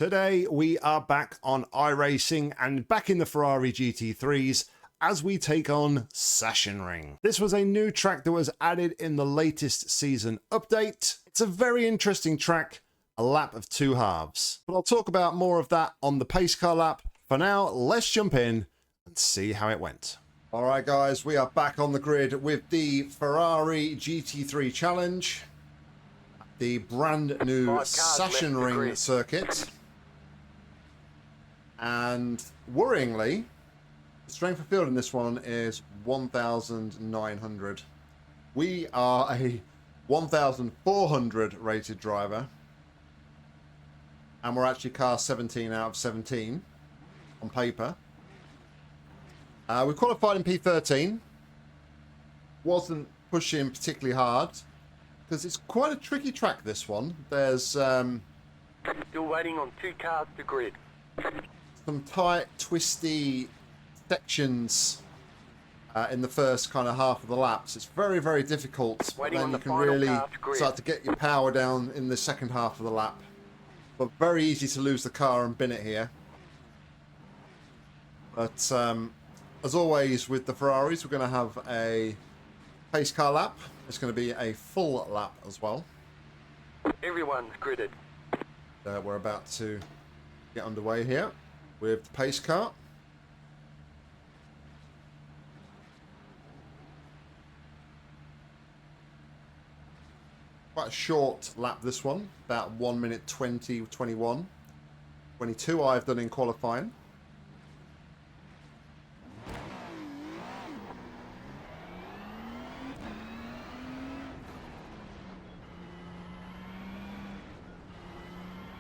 Today we are back on iRacing and back in the Ferrari GT3s as we take on Sachsenring. This was a new track that was added in the latest season update. It's a very interesting track, a lap of two halves. But I'll talk about more of that on the pace car lap. For now, let's jump in and see how it went. All right, guys, we are back on the grid with the Ferrari GT3 Challenge, the brand new Sachsenring circuit. And worryingly, the strength of field in this one is 1,900. We are a 1,400 rated driver, and we're actually car 17 out of 17 on paper. We qualified in P13. Wasn't pushing particularly hard because it's quite a tricky track, this one. There's still waiting on two cars to grid. Some tight, twisty sections in the first kind of half of the laps. It's very, very difficult. But then you can really start to get your power down in the second half of the lap. But very easy to lose the car and bin it here. But as always with the Ferraris, we're going to have a pace car lap. It's going to be a full lap as well. Everyone's gridded. We're about to get underway here with the pace car. Quite a short lap, this one, about 1 minute 20, 21, 22 I've done in qualifying.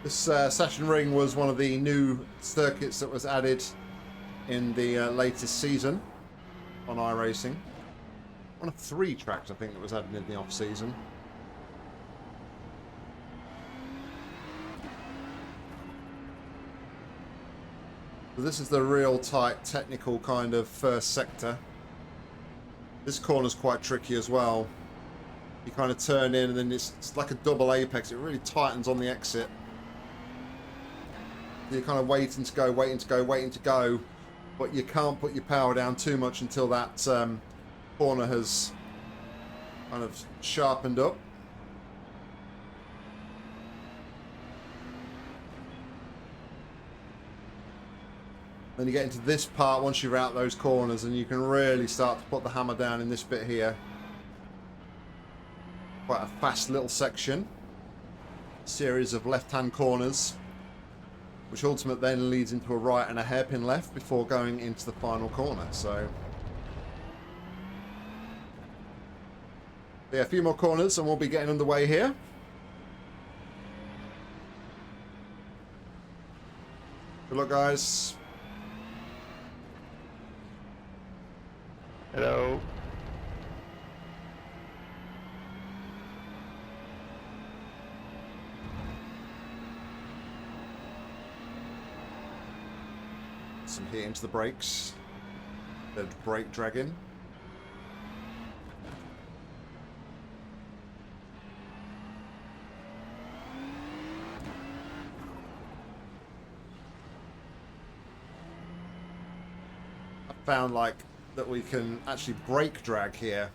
This Sachsenring was one of the new circuits that was added in the latest season on iRacing. One of 3 tracks, I think, that was added in the off-season. So this is the real tight, technical kind of first sector. This corner's quite tricky as well. You kind of turn in and then it's like a double apex. It really tightens on the exit. You're kind of waiting to go, waiting to go, waiting to go, but you can't put your power down too much until that corner has kind of sharpened up. Then you get into this part once you're out those corners and you can really start to put the hammer down in this bit here. Quite a fast little section. Series of left-hand corners, which ultimately then leads into a right and a hairpin left before going into the final corner. So yeah, a few more corners and we'll be getting underway here. Good luck, guys. Hello. Some heat into the brakes. The brake dragging. I found like that we can actually brake drag here.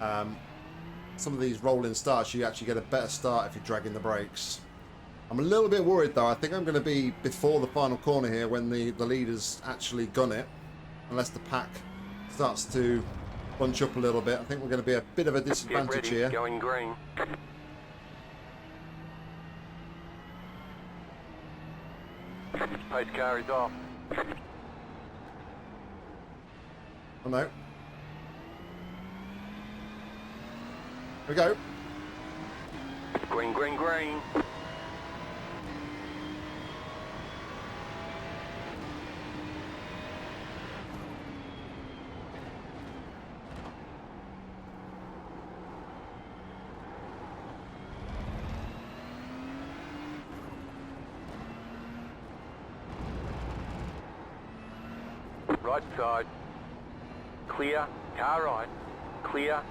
Some of these rolling starts, you actually get a better start if you're dragging the brakes. I'm a little bit worried though. I think I'm going to be before the final corner here when the leaders actually gun it. Unless the pack starts to bunch up a little bit. I think we're going to be a bit of a disadvantage here. Going green. Pace car is off. Oh no. Here we go. Green, green, green. Right side. Clear. Car right. Clear.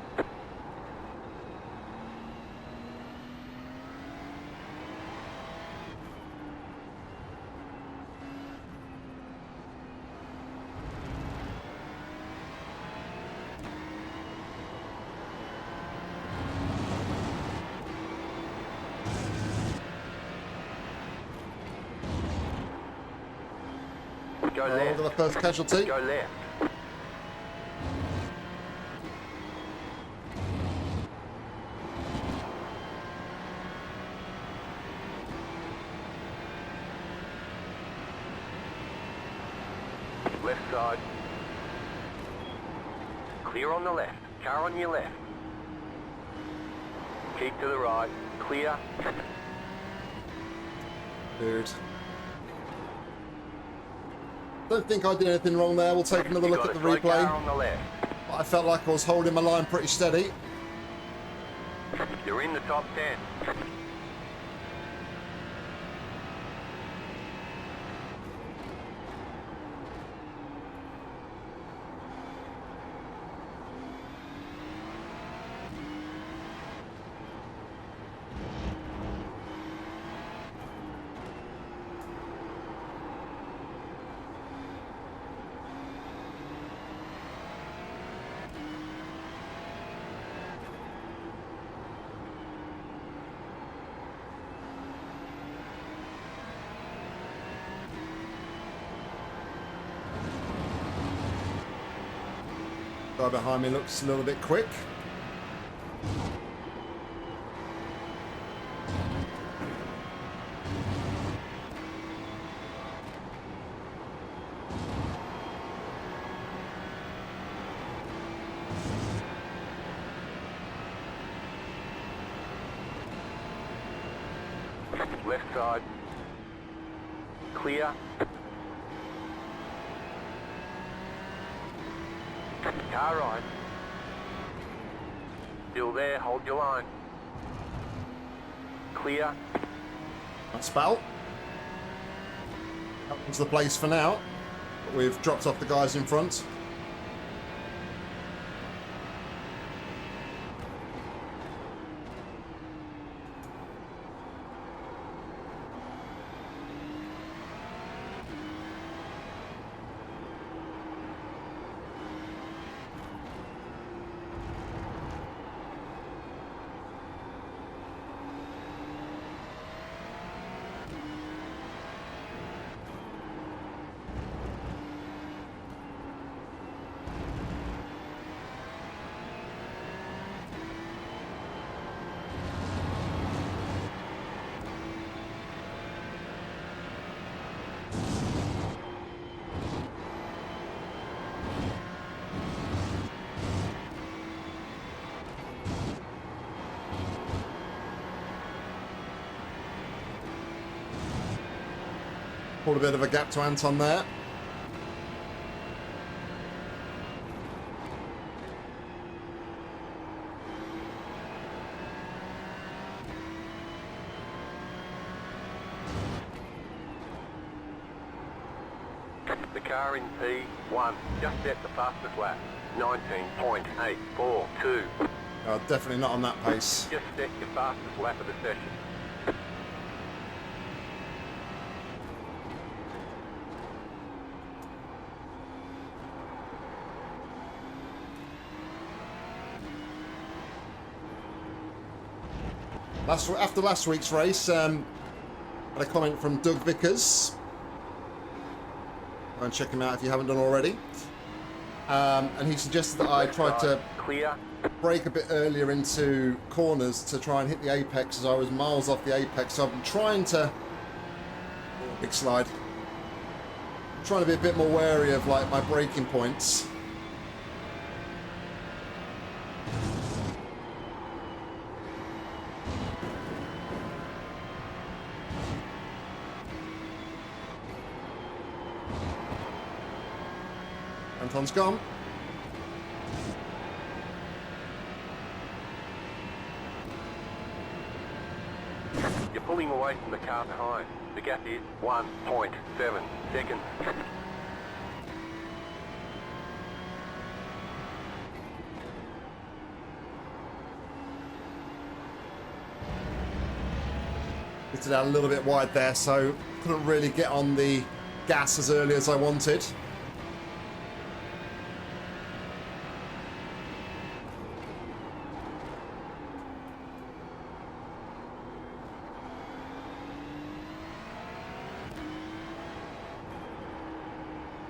Go Look left. at the first casualty. Go left. Left side. Clear on the left. Car on your left. Keep to the right. Clear. Dude. Don't think I did anything wrong there. We'll take another You look got at a the slow car replay. on the left. I felt like I was holding my line pretty steady. You're in the top 10. Guy behind me looks a little bit quick. Left side. Clear. Car right. Still there, hold your line. Clear. That's Spal. That one's the place for now. But we've dropped off the guys in front. Pulled a bit of a gap to Anton there. The car in P1 just set the fastest lap. 19.842. Definitely not on that pace. Just set your fastest lap of the session. After last week's race, I had a comment from Doug Vickers. Go and check him out if you haven't done already. And he suggested that I tried to Clear. brake a bit earlier into corners to try and hit the apex, as I was miles off the apex. So I've been trying to... Big slide. Trying to be a bit more wary of like my braking points. Anton's gone. You're pulling away from the car behind. The gap is 1.7 seconds. Hit it out a little bit wide there, so couldn't really get on the gas as early as I wanted.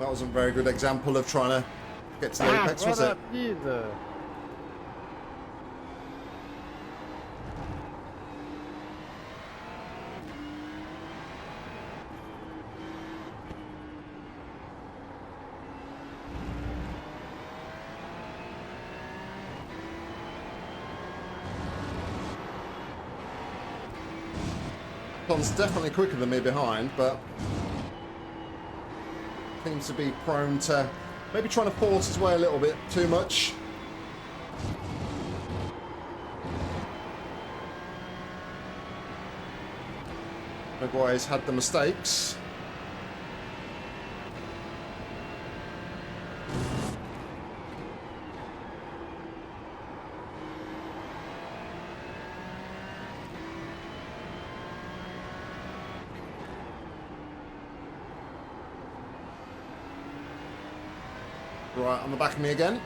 That wasn't a very good example of trying to get to the apex, was it? Tom's definitely quicker than me behind, but seems to be prone to maybe trying to force his way a little bit too much. Maguire's had the mistakes. Right, on the back of me again.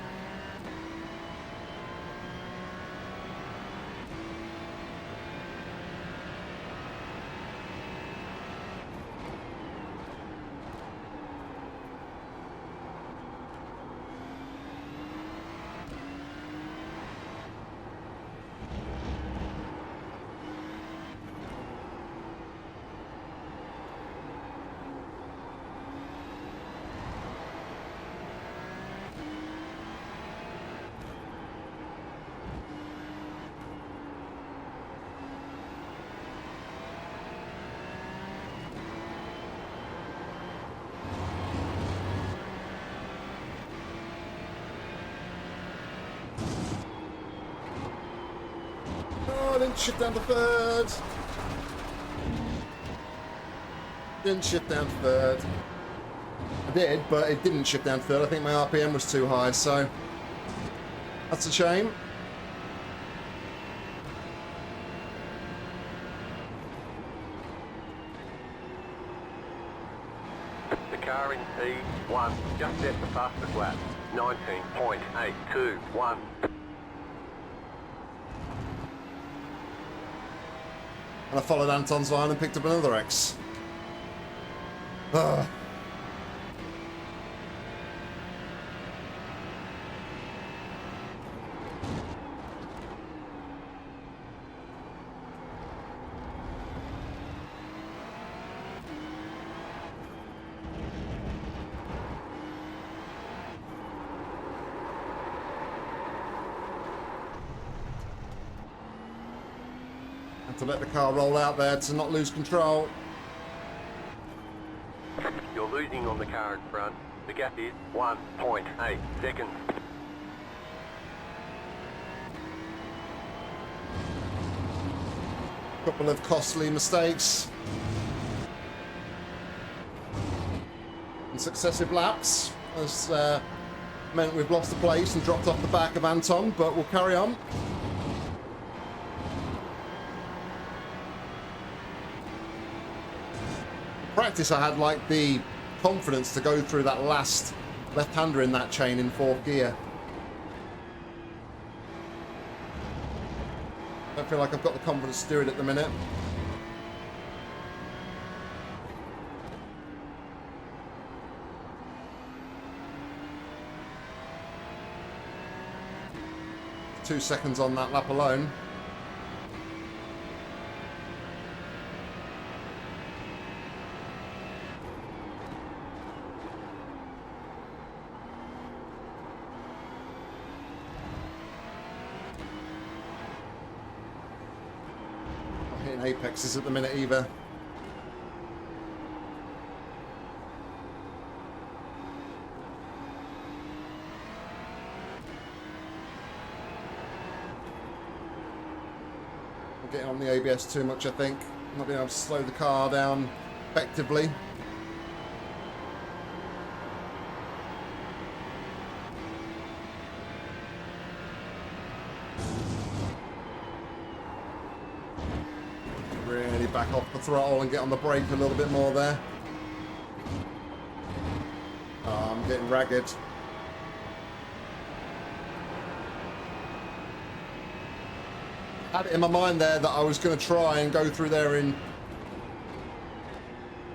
I didn't shift down to third. Didn't shift down to third. I did, but it didn't shift down to third. I think my RPM was too high, so that's a shame. The car in P1 just set the fastest lap. 19.821. And I followed Anton's line and picked up another X. Ugh. To let the car roll out there to not lose control. You're losing on the car in front. The gap is 1.8 seconds. Couple of costly mistakes in successive laps has meant we've lost the place and dropped off the back of Anton, but we'll carry on. Practice I had like the confidence to go through that last left-hander in that chain in fourth gear. Don't feel like I've got the confidence to do it at the minute. Two seconds on that lap alone. Apexes at the minute either. I'm getting on the ABS too much, I think. Not being able to slow the car down effectively. Really back off the throttle and get on the brake a little bit more there. Oh, I'm getting ragged. I had it in my mind there that I was going to try and go through there in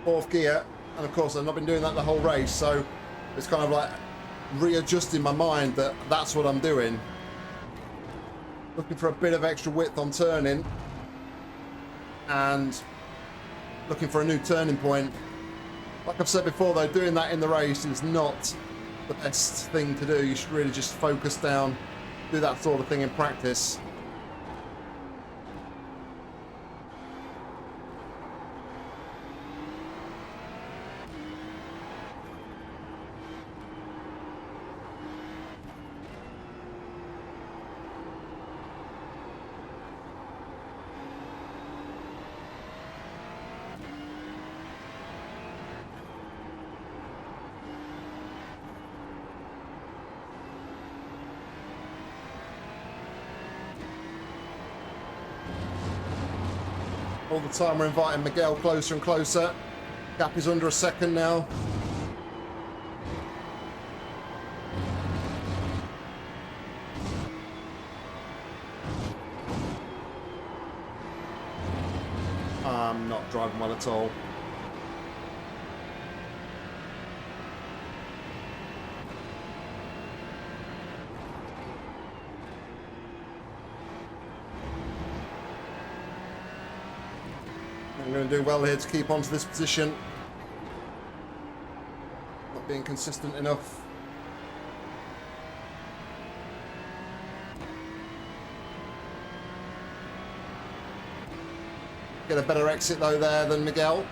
fourth gear, and of course I've not been doing that the whole race, so It's kind of like readjusting my mind that that's what I'm doing. Looking for a bit of extra width on turning and looking for a new turning point. Like I've said before though, doing that in the race is not the best thing to do. You should really just focus down, do that sort of thing in practice. All the time we're inviting Miguel closer and closer. Gap is under a second now. I'm not driving well at all. I'm going to do well here to keep onto this position. Not being consistent enough. Get a better exit though there than Miguel.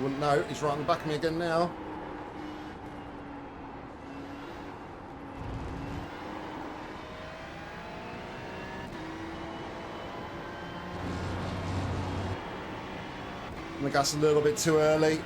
Wouldn't know, he's right on the back of me again now. On the gas a little bit too early.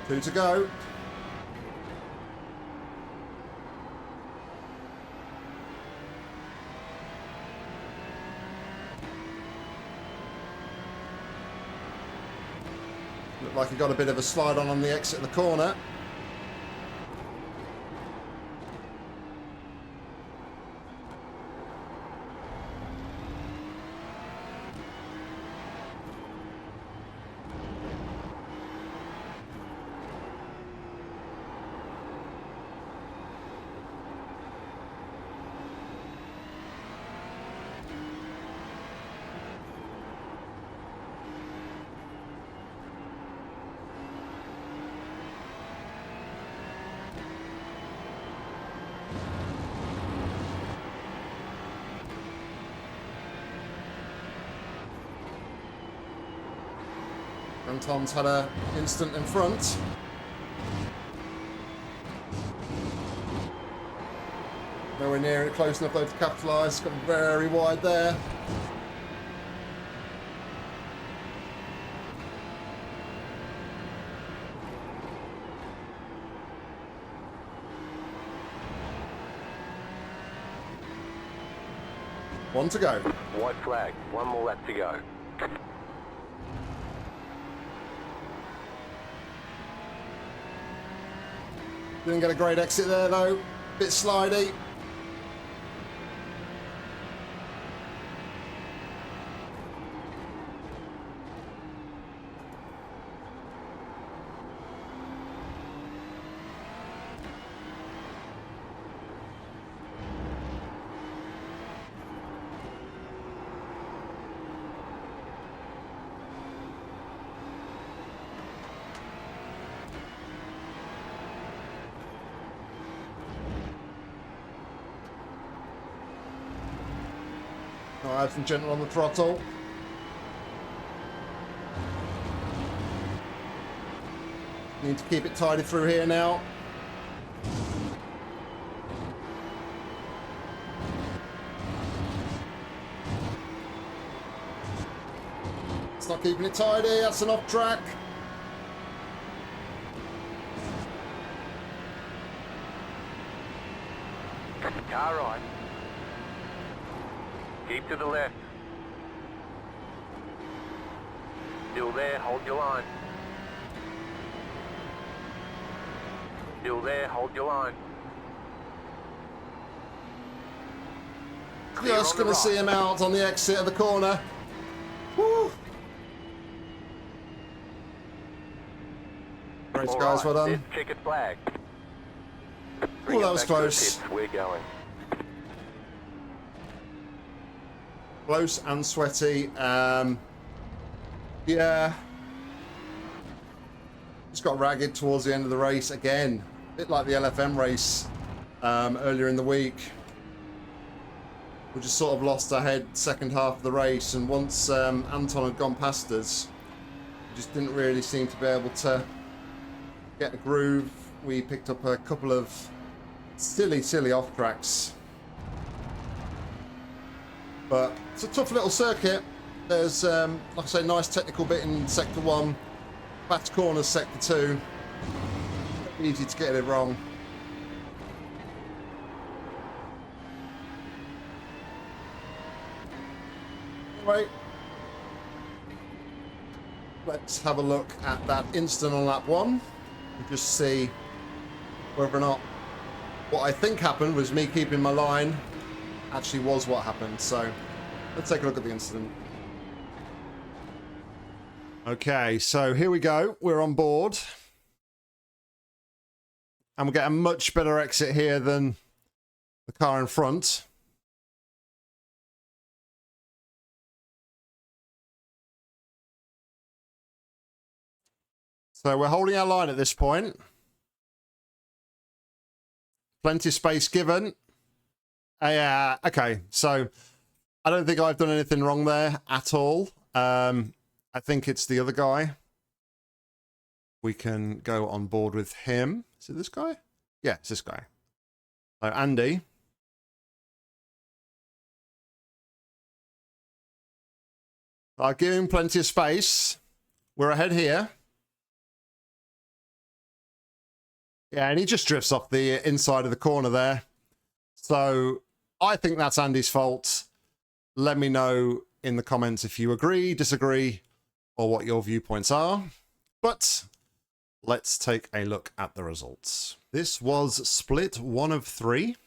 Two to go. Looked like he got a bit of a slide on the exit of the corner. Anton's had an instant in front. Nowhere near it, close enough though to capitalise. Got very wide there. One to go. White flag, one more lap to go. Didn't get a great exit there though. Bit slidey. Nice and gentle on the throttle. Need to keep it tidy through here now. It's not keeping it tidy. That's an off track. Car right. Keep to the left. Still there, hold your line. Still there, hold your line. Clear Just on the going to see right. him out on the exit of the corner. Woo. Great, All guys, right, well done. there's checkered flag. Oh, that was close. We're going. Close and sweaty. Yeah. Just got ragged towards the end of the race again. A bit like the LFM race earlier in the week. We just sort of lost our head second half of the race, and once Anton had gone past us, we just didn't really seem to be able to get a groove. We picked up a couple of silly off tracks. But it's a tough little circuit. There's, like I say, nice technical bit in Sector 1. Fast corners, Sector 2. Easy to get it wrong. Anyway, let's have a look at that incident on lap 1 and just see whether or not what I think happened was me keeping my line actually was what happened. So let's take a look at the incident. Okay, so here we go. We're on board. And we'll get a much better exit here than the car in front. So we're holding our line at this point. Plenty of space given. Yeah, okay. So I don't think I've done anything wrong there at all. I think it's the other guy. We can go on board with him. Is it this guy? Yeah, it's this guy. So Andy. I'll give him plenty of space. We're ahead here. Yeah, and he just drifts off the inside of the corner there. So I think that's Andy's fault. Let me know in the comments if you agree, disagree, or what your viewpoints are. But let's take a look at the results. This was split 1 of 3,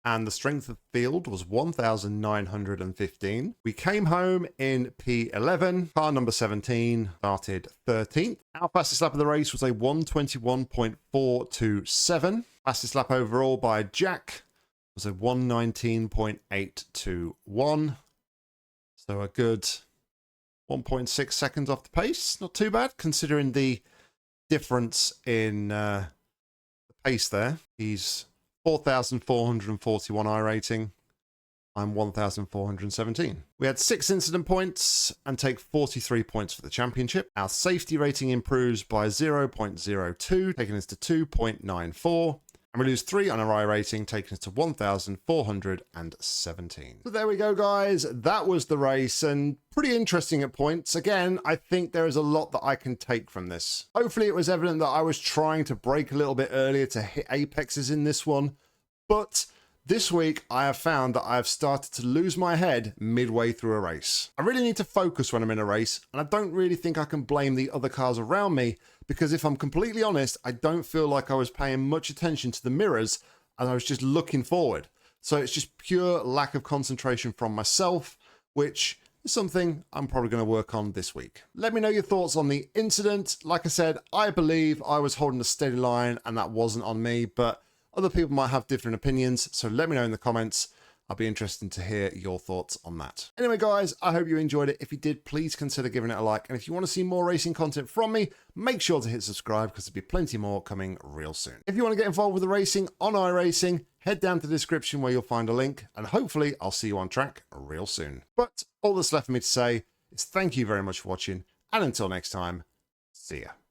and the strength of field was 1,915. We came home in P11. Car number 17 started 13th. Our fastest lap of the race was a 121.427. Fastest lap overall by Jack was a 119.821. So a good 1.6 seconds off the pace. Not too bad, considering the difference in the pace there. He's 4,441 iRating. I'm 1,417. We had 6 incident points and take 43 points for the championship. Our safety rating improves by 0.02, taking us to 2.94. And we lose 3 on our iRating, taking us to 1,417. So there we go, guys. That was the race, and pretty interesting at points. Again, I think there is a lot that I can take from this. Hopefully it was evident that I was trying to brake a little bit earlier to hit apexes in this one. But this week, I have found that I have started to lose my head midway through a race. I really need to focus when I'm in a race, and I don't really think I can blame the other cars around me, because if I'm completely honest, I don't feel like I was paying much attention to the mirrors, and I was just looking forward. So it's just pure lack of concentration from myself, which is something I'm probably going to work on this week. Let me know your thoughts on the incident. Like I said, I believe I was holding a steady line, and that wasn't on me, but other people might have different opinions, so let me know in the comments. I'll be interested to hear your thoughts on that. Anyway, guys, I hope you enjoyed it. If you did, please consider giving it a like. And if you want to see more racing content from me, make sure to hit subscribe, because there'll be plenty more coming real soon. If you want to get involved with the racing on iRacing, head down to the description where you'll find a link, and hopefully I'll see you on track real soon. But all that's left for me to say is thank you very much for watching, and until next time, see ya.